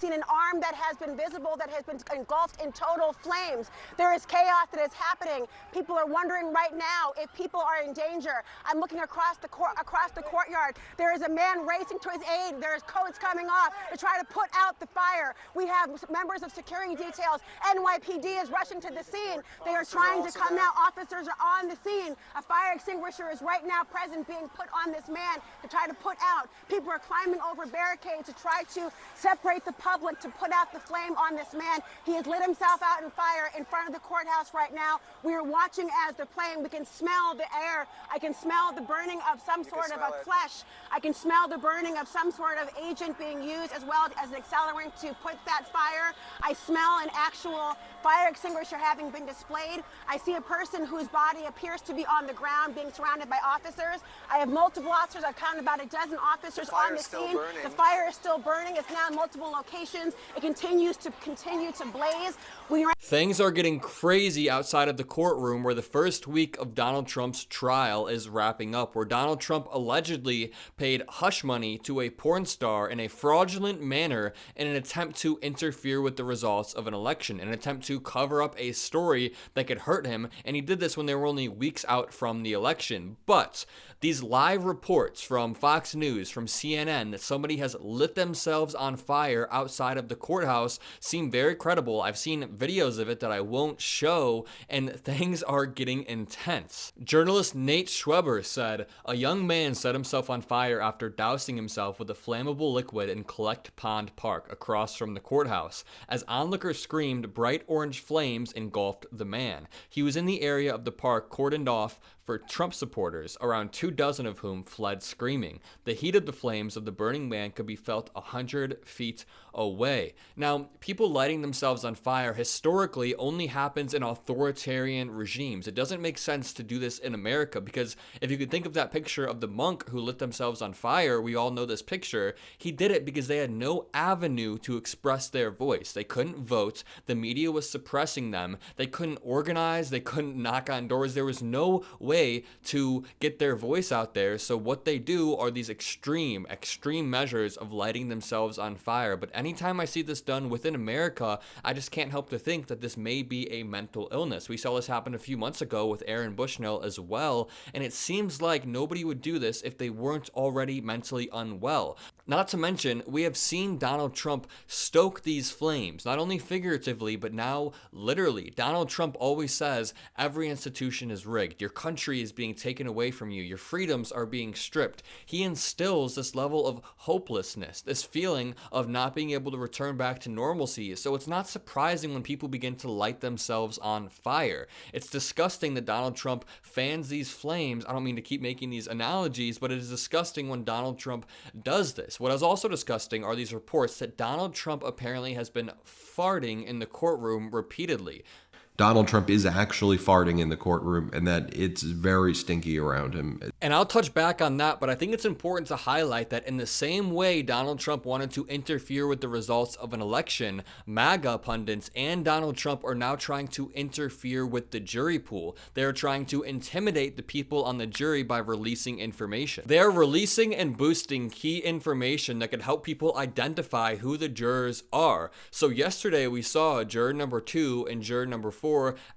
seen an arm that has been visible, that has been engulfed in total flames. There is chaos that is happening. People are wondering right now if people are in danger. I'm looking across the courtyard. There is a man racing to his aid. There's coats coming off to try to put out the fire. We have members of security details. NYPD is rushing to the scene. They are trying to come out. Officers are on the scene. A fire extinguisher is right now present, being put on this man to try to put out. People are climbing over barricades to try to separate the public, to put out the flame on this man. He has lit himself out in fire in front of the courthouse right now. We are watching as they're playing. We can smell the air. I can smell the burning of some sort of a flesh. I can smell the burning of some sort of agent being used as well as an accelerant to put that fire. I smell an actual fire extinguisher having been displayed. I see a person whose body appears to be on the ground being surrounded by officers. I have multiple officers. I've counted about a dozen officers on the scene. The fire is still burning. It's now in multiple locations. It continues to blaze. Things are getting crazy outside of the courtroom where the first week of Donald Trump's trial is wrapping up, where Donald Trump allegedly paid hush money to a porn star in a fraudulent manner in an attempt to interfere with the results of an election, an attempt to cover up a story that could hurt him, and he did this when they were only weeks out from the election. But these live reports from Fox News, from CNN, that somebody has lit themselves on fire outside of the courthouse seem very credible. I've seen videos of it that I won't show, and things are getting intense. Journalist Nate Schweber said, "A young man set himself on fire after dousing himself with a flammable liquid in Collect Pond Park across from the courthouse. As onlookers screamed, bright orange flames engulfed the man. He was in the area of the park cordoned off for Trump supporters, around 24 of whom fled screaming. The heat of the flames of the burning man could be felt 100 feet away." Now, people lighting themselves on fire historically only happens in authoritarian regimes. It doesn't make sense to do this in America, because if you could think of that picture of the monk who lit themselves on fire, we all know this picture. He did it because they had no avenue to express their voice. They couldn't vote. The media was suppressing them. They couldn't organize. They couldn't knock on doors. There was no way to get their voice out there. So what they do are these extreme measures of lighting themselves on fire. But anytime I see this done within America, I just can't help to think that this may be a mental illness. We saw this happen a few months ago with Aaron Bushnell as well, and it seems like nobody would do this if they weren't already mentally unwell. Not to mention, we have seen Donald Trump stoke these flames, not only figuratively, but now literally. Donald Trump always says every institution is rigged. Your country is being taken away from you. Your freedoms are being stripped. He instills this level of hopelessness, this feeling of not being able to return back to normalcy. So it's not surprising when people begin to light themselves on fire. It's disgusting that Donald Trump fans these flames. I don't mean to keep making these analogies, but it is disgusting when Donald Trump does this. What is also disgusting are these reports that Donald Trump apparently has been farting in the courtroom repeatedly. Donald Trump is actually farting in the courtroom, and that it's very stinky around him. And I'll touch back on that, but I think it's important to highlight that in the same way Donald Trump wanted to interfere with the results of an election, MAGA pundits and Donald Trump are now trying to interfere with the jury pool. They're trying to intimidate the people on the jury by releasing information. They're releasing and boosting key information that could help people identify who the jurors are. So yesterday we saw juror number 2 and juror number 4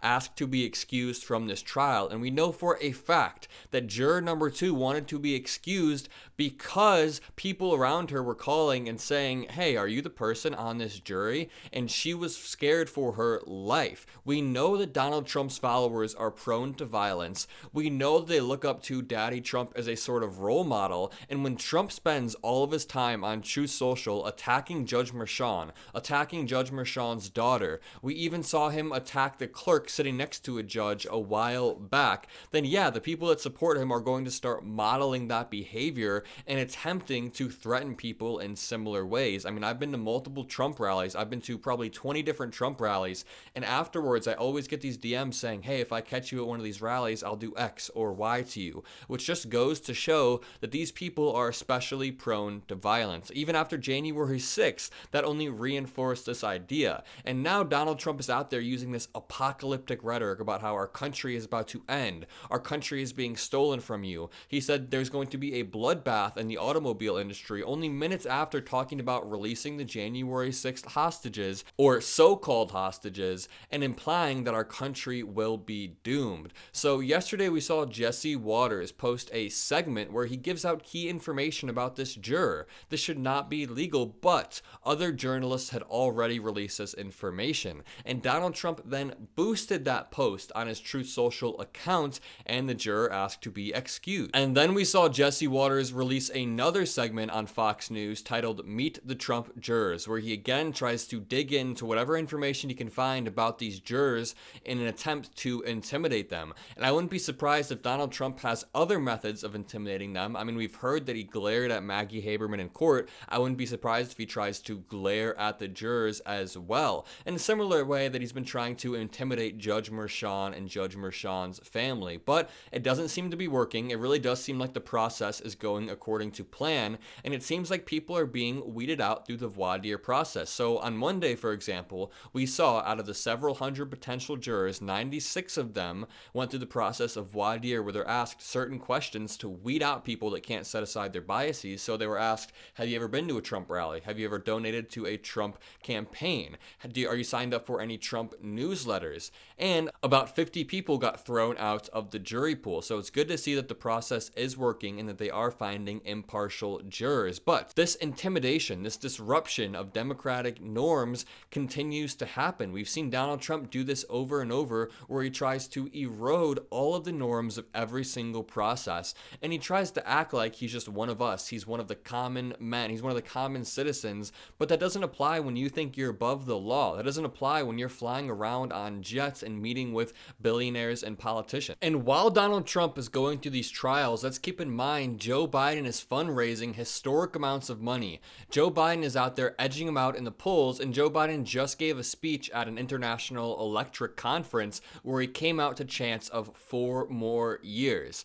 asked to be excused from this trial. And we know for a fact that juror number 2 wanted to be excused because people around her were calling and saying, "Hey, are you the person on this jury?" And she was scared for her life. We know that Donald Trump's followers are prone to violence. We know that they look up to Daddy Trump as a sort of role model. And when Trump spends all of his time on Truth Social attacking Judge Merchan, attacking Judge Merchan's daughter, we even saw him attack the clerk sitting next to a judge a while back, then yeah, the people that support him are going to start modeling that behavior and attempting to threaten people in similar ways. I mean, I've been to multiple Trump rallies. I've been to probably 20 different Trump rallies, and afterwards I always get these DMs saying, "Hey, if I catch you at one of these rallies, I'll do X or Y to you," which just goes to show that these people are especially prone to violence. Even after January 6th, that only reinforced this idea. And now Donald Trump is out there using this apocalyptic rhetoric about how our country is about to end, our country is being stolen from you. He said there's going to be a bloodbath in the automobile industry only minutes after talking about releasing the January 6th hostages, or so-called hostages, and implying that our country will be doomed. So yesterday we saw Jesse Waters post a segment where he gives out key information about this juror. This should not be legal, but other journalists had already released this information. And Donald Trump then boosted that post on his Truth Social account, and the juror asked to be excused. And then we saw Jesse Waters release another segment on Fox News titled Meet the Trump Jurors, where he again tries to dig into whatever information he can find about these jurors in an attempt to intimidate them. And I wouldn't be surprised if Donald Trump has other methods of intimidating them. I mean, we've heard that he glared at Maggie Haberman in court. I wouldn't be surprised if he tries to glare at the jurors as well, in a similar way that he's been trying to intimidate Judge Merchan and Judge Merchan's family. But it doesn't seem to be working. It really does seem like the process is going according to plan, and it seems like people are being weeded out through the voir dire process. So on Monday, for example, we saw out of the several hundred potential jurors, 96 of them went through the process of voir dire, where they're asked certain questions to weed out people that can't set aside their biases. So they were asked, have you ever been to a Trump rally? Have you ever donated to a Trump campaign? Are you signed up for any Trump newsletters? And about 50 people got thrown out of the jury pool. So it's good to see that the process is working and that they are finding impartial jurors. But this intimidation, this disruption of democratic norms continues to happen. We've seen Donald Trump do this over and over, where he tries to erode all of the norms of every single process. And he tries to act like he's just one of us. He's one of the common men. He's one of the common citizens. But that doesn't apply when you think you're above the law. That doesn't apply when you're flying around on jets and meeting with billionaires and politicians. And while Donald Trump is going through these trials, let's keep in mind Joe Biden is fundraising historic amounts of money. Joe Biden is out there edging him out in the polls, and Joe Biden just gave a speech at an international electric conference where he came out to chants of 4 more years.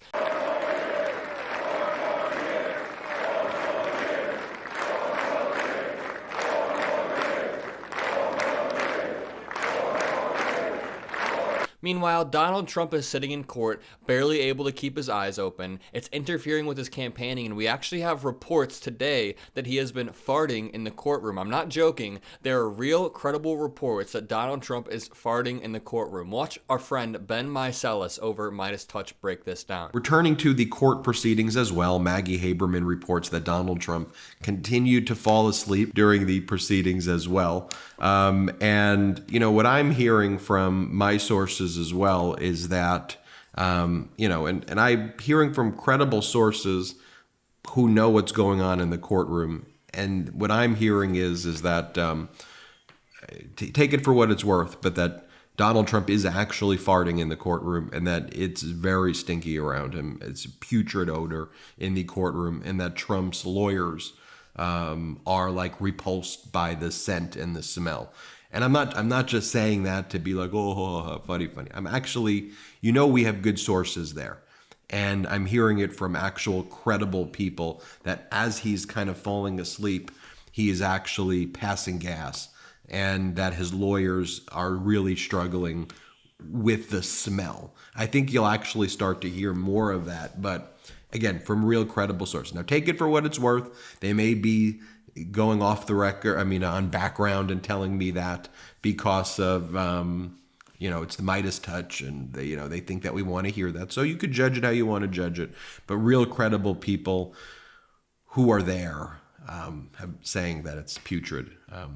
Meanwhile, Donald Trump is sitting in court, barely able to keep his eyes open. It's interfering with his campaigning, and we actually have reports today that he has been farting in the courtroom. I'm not joking. There are real, credible reports that Donald Trump is farting in the courtroom. Watch our friend Ben Meiselas over MeidasTouch break this down. Returning to the court proceedings as well, Maggie Haberman reports that Donald Trump continued to fall asleep during the proceedings as well. And, you know, what I'm hearing from my sources as well is that, you know, and I'm hearing from credible sources who know what's going on in the courtroom. And what I'm hearing is that, take it for what it's worth, but that Donald Trump is actually farting in the courtroom, and that it's very stinky around him. It's a putrid odor in the courtroom, and that Trump's lawyers are like repulsed by the scent and the smell. And I'm not just saying that to be like, oh, funny. I'm actually, you know, we have good sources there. And I'm hearing it from actual credible people that as he's kind of falling asleep, he is actually passing gas, and that his lawyers are really struggling with the smell. I think you'll actually start to hear more of that, but again, from real credible sources. Now, take it for what it's worth. They may be going off the record, on background and telling me that because of, it's the MeidasTouch, and they think that we want to hear that. So you could judge it how you want to judge it. But real credible people who are there saying that it's putrid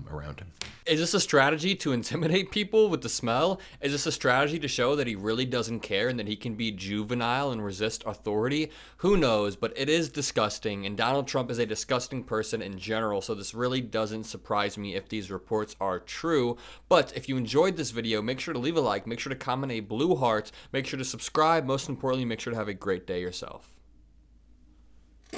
around him. Is this a strategy to intimidate people with the smell? Is this a strategy to show that he really doesn't care and that he can be juvenile and resist authority? Who knows, but it is disgusting, and Donald Trump is a disgusting person in general, so this really doesn't surprise me if these reports are true. But if you enjoyed this video, make sure to leave a like, make sure to comment a blue heart, make sure to subscribe, most importantly, make sure to have a great day yourself.